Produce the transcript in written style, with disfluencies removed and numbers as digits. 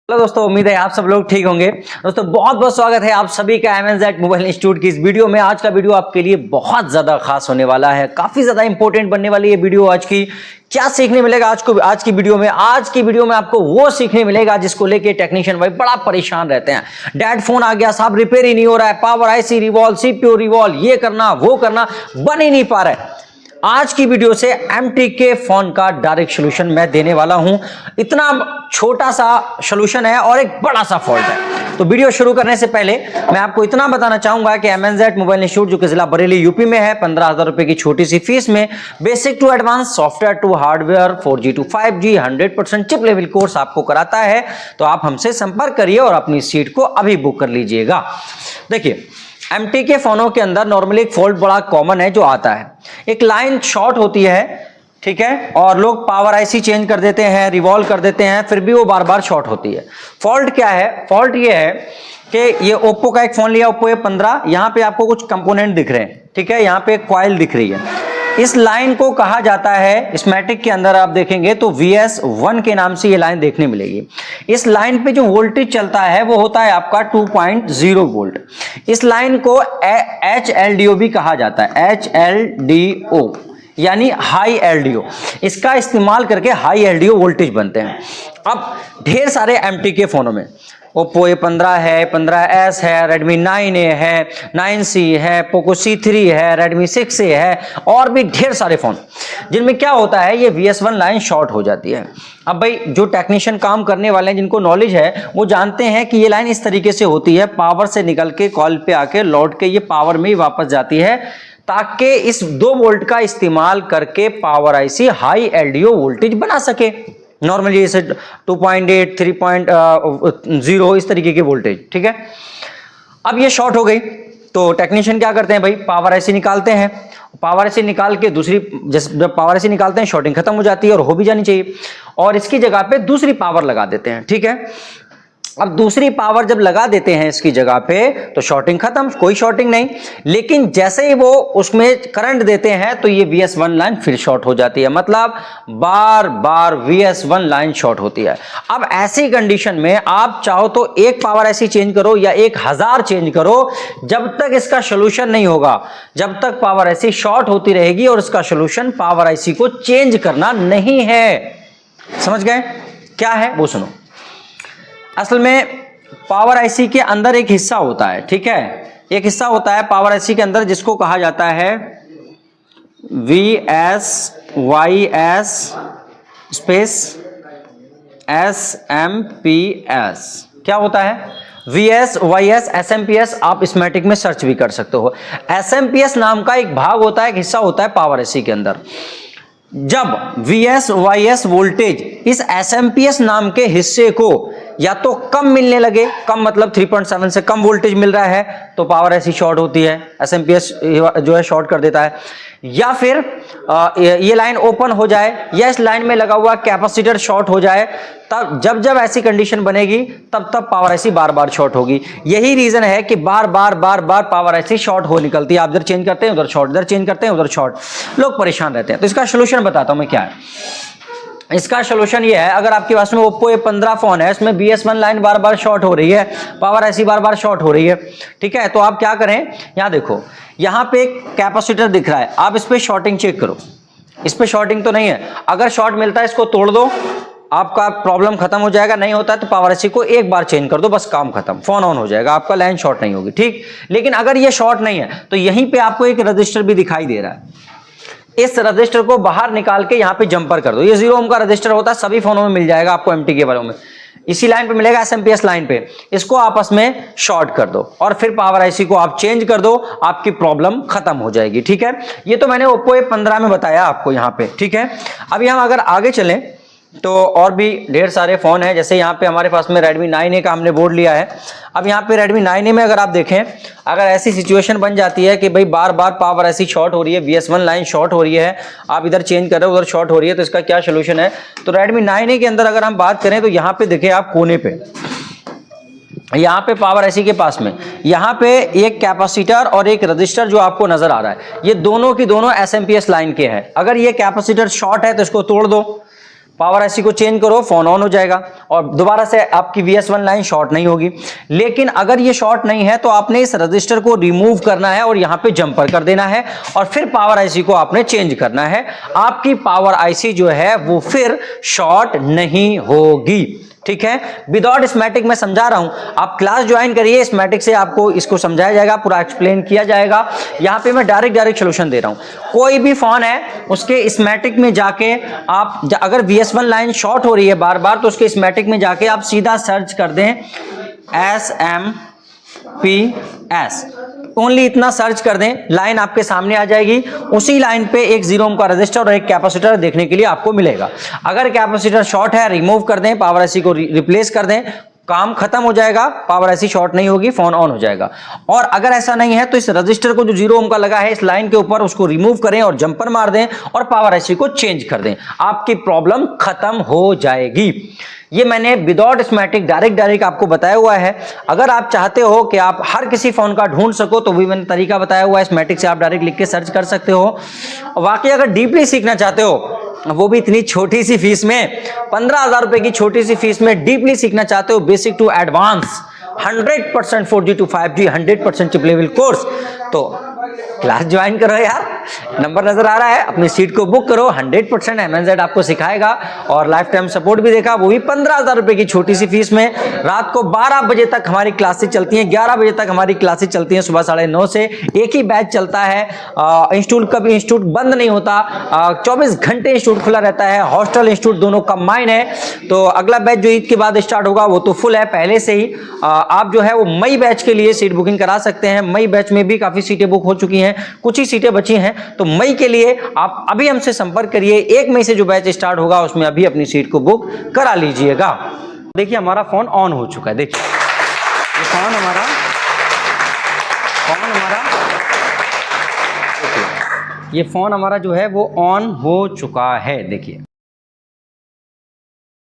Hello दोस्तों, उम्मीद है आप सब लोग ठीक होंगे। दोस्तों बहुत बहुत स्वागत है आप सभी का MNZ मोबाइल इंस्टीट्यूट की इस वीडियो में। आज का वीडियो आपके लिए बहुत ज़्यादा खास होने वाला है, काफ़ी ज़्यादा इंपॉर्टेंट बनने वाली है वीडियो आज की। क्या सीखने मिलेगा आज की वीडियो में? आज की वीडियो में आपको वो सीखने मिलेगा जिसको लेके टेक्नीशियन भाई बड़ा परेशान रहते हैं। डैड फोन आ गया साहब, रिपेयर ही नहीं हो रहा है, power IC revolve, CPU revolve, ये करना वो करना, बन ही नहीं पा रहा है। आज की वीडियो से MTK फोन का डायरेक्ट सोल्यूशन मैं देने वाला हूं। इतना छोटा सा सोल्यूशन है और एक बड़ा सा फॉल्ट है। तो वीडियो शुरू करने से पहले मैं आपको इतना बताना चाहूंगा कि MNZ मोबाइल इंस्टीट्यूट जो कि जिला बरेली यूपी में है, 15,000 रुपए की छोटी सी फीस में basic to advance, software to hardware, 4G to 5G 100% chip level course आपको कराता है। तो आप हमसे संपर्क करिए और अपनी सीट को अभी बुक कर लीजिएगा। देखिए, MTK फोनों के अंदर नॉर्मली एक फॉल्ट बड़ा कॉमन है जो आता है। एक लाइन शॉर्ट होती है, ठीक है, और लोग पावर IC चेंज कर देते हैं, रिवॉल्व कर देते हैं, फिर भी वो बार बार शॉर्ट होती है। फॉल्ट क्या है? फॉल्ट ये है कि ये ओप्पो का एक फोन लिया, ओप्पो A15, यहां पे आपको कुछ कंपोनेंट दिख रहे हैं, ठीक है, यहां पे एक कॉइल दिख रही है। इस लाइन को कहा जाता है, स्कीमेटिक के अंदर आप देखेंगे तो VS1 के नाम से ये लाइन देखने मिलेगी। इस लाइन पे जो वोल्टेज चलता है वो होता है आपका 2.0 वोल्ट। इस लाइन को HLDO भी कहा जाता है, HLDO यानी हाई LDO। इसका इस्तेमाल करके हाई LDO वोल्टेज बनते हैं। अब ढेर सारे MTK फोनों में ओप्पो A15 है, 15S है, Redmi 9A है, 9C है, Poco C3 है, Redmi 6A है, और भी ढेर सारे फोन जिनमें क्या होता है, ये VS1 लाइन शॉर्ट हो जाती है। अब भाई जो टेक्नीशियन काम करने वाले हैं, जिनको नॉलेज है, वो जानते हैं कि ये लाइन इस तरीके से होती है, पावर से निकल के कॉल पे आके लौट के ये पावर में ही वापस जाती है, ताकि इस 2 वोल्ट का इस्तेमाल करके power IC high LDO voltage बना सके। नॉर्मली इसे 2.8, 3.0 इस तरीके की वोल्टेज, ठीक है। अब ये शॉर्ट हो गई तो टेक्नीशियन क्या करते हैं भाई, पावर IC निकालते हैं। पावर IC निकाल के दूसरी, जब पावर IC निकालते हैं शॉर्टिंग खत्म हो जाती है और हो भी जानी चाहिए, और इसकी जगह पे दूसरी पावर लगा देते हैं, ठीक है। अब दूसरी पावर जब लगा देते हैं इसकी जगह पे तो शॉर्टिंग खत्म, कोई शॉर्टिंग नहीं। लेकिन जैसे ही वो उसमें करंट देते हैं तो ये VS1 लाइन फिर शॉर्ट हो जाती है, मतलब बार बार VS1 लाइन शॉर्ट होती है। अब ऐसी कंडीशन में आप चाहो तो एक पावर IC चेंज करो या 1000 चेंज करो, जब तक इसका सोल्यूशन नहीं होगा, जब तक पावर IC शॉर्ट होती रहेगी और इसका सोल्यूशन पावर IC को चेंज करना नहीं है। समझ गए? क्या है वो सुनो। असल में पावर IC के अंदर एक हिस्सा होता है, ठीक है, एक हिस्सा होता है पावर IC के अंदर जिसको कहा जाता है VSYS स्पेस SMPS। क्या होता है? VSYS SMPS। आप स्कीमेटिक में सर्च भी कर सकते हो। SMPS नाम का एक भाग होता है, एक हिस्सा होता है पावर IC के अंदर। जब VSYS वोल्टेज इस SMPS नाम के हिस्से को या तो कम मिलने लगे, कम मतलब 3.7 से कम वोल्टेज मिल रहा है तो पावर IC शॉर्ट होती है, SMPS जो है शॉर्ट कर देता है, या फिर ये लाइन ओपन हो जाए या इस लाइन में लगा हुआ कैपेसिटर शॉर्ट हो जाए, तब जब ऐसी कंडीशन बनेगी तब पावर IC बार बार शॉर्ट होगी। यही रीजन है कि बार बार पावर IC शॉर्ट हो निकलती है। आप इधर चेंज करते हैं उधर शॉर्ट, इधर चेंज करते हैं उधर शॉर्ट, लोग परेशान रहते हैं। तो इसका सोल्यूशन बताता हूं मैं क्या है। इसका सोल्यूशन ये है, अगर आपके पास में ओप्पो A15 फोन है, इसमें VS1 लाइन बार बार शॉर्ट हो रही है, पावर IC बार बार शॉर्ट हो रही है, ठीक है, तो आप क्या करें, यहां देखो, यहां पे एक कैपेसिटर दिख रहा है, आप इस पे शॉर्टिंग चेक करो। इस पे शॉर्टिंग तो नहीं है, अगर शॉर्ट मिलता है इसको तोड़ दो, आपका प्रॉब्लम खत्म हो जाएगा। नहीं होता है तो पावर IC को एक बार चेंज कर दो, बस काम खत्म, फोन ऑन हो जाएगा, आपका लाइन शॉर्ट नहीं होगी, ठीक। लेकिन अगर ये शॉर्ट नहीं है तो यहीं पे आपको एक रजिस्टर भी दिखाई दे रहा है, इस रजिस्टर को बाहर निकाल के यहाँ पे जंपर कर दो। ये 0 ओम का रजिस्टर होता है, सभी फोनों में मिल जाएगा आपको, MTK वालों में इसी लाइन पे मिलेगा, SMPS लाइन पे। इसको आपस में शॉर्ट कर दो और फिर पावर IC को आप चेंज कर दो, आपकी प्रॉब्लम खत्म हो जाएगी, ठीक है। ये तो मैंने ओप्पो A15 में बताया आपको यहाँ पे, ठीक है। अभी हम अगर आगे चलें तो और भी ढेर सारे फोन हैं, जैसे यहाँ पे हमारे पास में Redmi 9A का हमने बोर्ड लिया है। अब यहाँ पे Redmi 9A में अगर आप देखें, अगर ऐसी सिचुएशन बन जाती है कि भाई बार बार पावर IC शॉर्ट हो रही है, VS1 लाइन शॉर्ट हो रही है, आप इधर चेंज कर रहे हो उधर शॉर्ट हो रही है, तो इसका क्या सोल्यूशन है? तो Redmi 9A के अंदर अगर हम बात करें तो यहाँ पे देखिए आप कोने पे, यहाँ पे पावर IC के पास में यहाँ पे एक कैपेसिटर और एक रजिस्टर जो आपको नजर आ रहा है, ये दोनों की दोनों SMPS लाइन के हैं। अगर ये कैपेसिटर शॉर्ट है तो इसको तोड़ दो, पावर आईसी को चेंज करो, फोन ऑन हो जाएगा और दोबारा से आपकी VS1 लाइन शॉर्ट नहीं होगी। लेकिन अगर ये शॉर्ट नहीं है तो आपने इस रजिस्टर को रिमूव करना है और यहां पे जंपर कर देना है और फिर पावर आईसी को आपने चेंज करना है। आपकी पावर आईसी जो है वो फिर शॉर्ट नहीं होगी, ठीक है। विदाउट स्कीमेटिक मैं समझा रहा हूं, आप क्लास ज्वाइन करिए, स्कीमेटिक से आपको इसको समझाया जाएगा, पूरा एक्सप्लेन किया जाएगा। यहां पे मैं डायरेक्ट सोल्यूशन दे रहा हूं। कोई भी फोन है उसके स्कीमेटिक में जाके आप अगर VS1 लाइन शॉर्ट हो रही है बार बार तो उसके स्कीमेटिक में जाके आप सीधा सर्च कर दें SMPS, ओनली इतना सर्च कर दें, लाइन आपके सामने आ जाएगी। उसी लाइन पे एक 0 ओम का रजिस्टर और एक कैपेसिटर देखने के लिए आपको मिलेगा। अगर कैपेसिटर शॉर्ट है रिमूव कर दें, पावर आईसी को रिप्लेस कर दें, काम खत्म हो जाएगा, पावर आईसी शॉर्ट नहीं होगी, फोन ऑन हो जाएगा। और अगर ऐसा नहीं है तो इस रजिस्टर को जो 0 ओम का लगा है इस लाइन के ऊपर उसको रिमूव करें और जंपर मार दें और पावर आईसी को चेंज कर दें, आपकी प्रॉब्लम खत्म हो जाएगी। ये मैंने विदाउट स्कीमेटिक डायरेक्ट आपको बताया हुआ है। अगर आप चाहते हो कि आप हर किसी फोन का ढूंढ सको तो भी मैंने तरीका बताया हुआ है, स्कीमेटिक से आप डायरेक्ट लिख के सर्च कर सकते हो। वाकई अगर डीपली सीखना चाहते हो, वो भी इतनी छोटी सी फीस में, 15,000 रुपए की छोटी सी फीस में डीपली सीखना चाहते हो, basic to advance 100% 4G to 5G 100% chip level course, तो क्लास ज्वाइन करो यार। नंबर नजर आ रहा है, अपनी सीट को बुक करो। 100% MNZ आपको सिखाएगा और लाइफ टाइम सपोर्ट भी देगा, वो भी 15,000 रुपए की छोटी सी फीस में। रात को 12 बजे तक हमारी क्लासेस चलती हैं, 11 बजे तक हमारी क्लासेस चलती हैं, सुबह 9:30 से एक ही बैच चलता है। इंस्टीट्यूट कभी इंस्टीट्यूट बंद नहीं होता, 24 घंटे इंस्टीट्यूट खुला रहता है, हॉस्टल इंस्टीट्यूट दोनों कंबाइन है। तो अगला बैच जो ईद के बाद स्टार्ट होगा वो तो फुल है पहले से ही। आप जो है वो मई बैच के लिए सीट बुकिंग करा सकते हैं। मई बैच में भी काफी सीटें बुक हो चुकी हैं, कुछ ही सीटें बची हैं, तो मई के लिए आप अभी हमसे संपर्क करिए। 1 मई से जो बैच स्टार्ट होगा उसमें अभी अपनी सीट को बुक करा लीजिएगा। देखिए हमारा फोन ऑन हो चुका है, देखिए ये फोन हमारा ये फोन हमारा जो है वो ऑन हो चुका है, देखिए।